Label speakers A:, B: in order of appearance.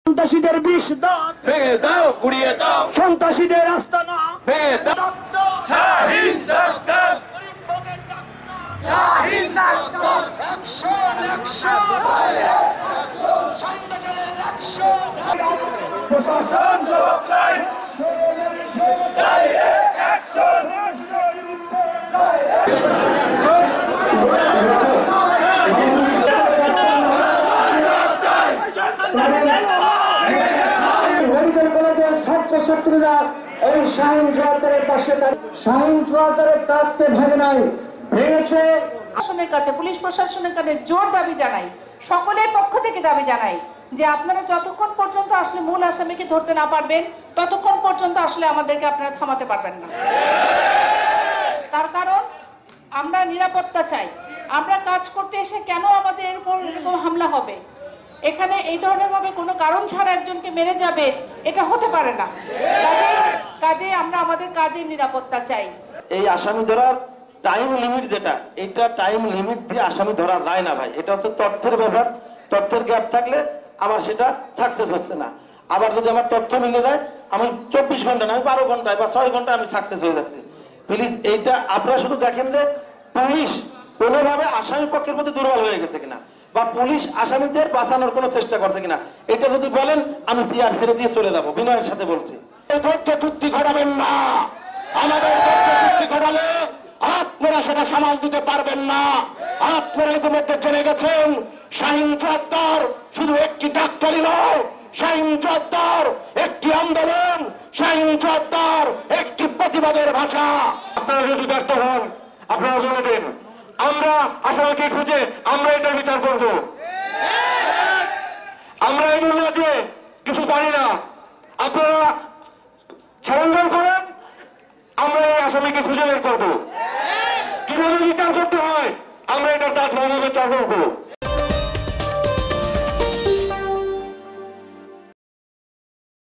A: সন্ত্রাসীদের বিষ দাঁত
B: ভেঙে দাও, গুড়িয়ে দাও,
A: সন্ত্রাসীদের আস্তানা
B: ভেঙে দাও। শাহীন ডাক্তার, শাহীন ডাক্তার, প্রশাসন জবাব চাই, ডাইরেক্ট অ্যাকশন,
A: ছাত্রছাত্রীরা এই শাহীন চুয়াত্তরের পাশে শাহীন চুয়াত্তরের কাজকে ভেঙে নাই, ভেঙেছে
C: প্রশাসনের কাছে, পুলিশ প্রশাসনের কাছে জোর দাবি জানাই, সকলের পক্ষ থেকে দাবি জানাই যে আপনারা যতক্ষণ পর্যন্ত আসলে মূল আসামিকে ধরতে না পারবেন ততক্ষণ পর্যন্ত আসলে আমাদেরকে আপনারা থামাতে পারবেন না। তার কারণ আমরা নিরাপত্তা চাই। আমরা কাজ করতে এসে কেন আমাদের উপর এরকম হামলা হবে? এখানে এই ধরনের ভাবে কোনো কারণ ছাড়া একজনকে মেরে যাবে, এটা হতে পারে না। কাজে আমরা আমাদের কাজের নিরাপত্তা চাই।
D: এই আসামি ধরার টাইম লিমিট যেটা, এটা টাইম লিমিট দিয়ে আসামি ধরা যায় না ভাই। এটা হচ্ছে তথ্যের ব্যাপার। তথ্যের গ্যাপ থাকলে আমার সেটা সাকসেস হচ্ছে না। আবার যদি আমার তথ্য মিলে যায়, আমি 24 ঘন্টা না, আমি 12 ঘন্টায় বা 6 ঘন্টায় আমি সাকসেস হয়ে যাচ্ছি। প্লিজ এইটা আপনারা শুধু দেখেন যে পুলিশ কোনোভাবে আসামি পক্ষের মধ্যে দুর্বল হয়ে গেছে কিনা, বা পুলিশ আসামিদের বাঁচানোর কোনো চেষ্টা করছে কিনা। এটা যদি বলেন আমি সিআর ছেড়ে দিয়ে চলে যাবো, বিনয়ের সাথে বলছি। তথ্য চুক্তি ঘটাবেন না। আমাদের তথ্য চুক্তি ঘটালে আপনারা সেটা সামাল দিতে পারবেন না। আপনারা ইতিমধ্যে জেনে গেছেন শাহীন চুয়াত্তর শুধু একটি ডাক্তারি নয়, শাহীন চুয়াত্তর একটি আন্দোলন, শাহীন চুয়াত্তর একটি প্রতিবাদের ভাষা। আপনারা যদি ব্যর্থ হন আপনারা বলে দিন, আমরা আসামিকে খুঁজে আমরা এটার বিচার করব। আমরা এই যে কিছু জানি না, আপনারা সরঞ্জাম করেন, আমরা এই আসামিকে খুঁজে বের করবো। কিভাবে বিচার করতে হয় আমরা এটার দাঁত ভাবে বিচার করবো।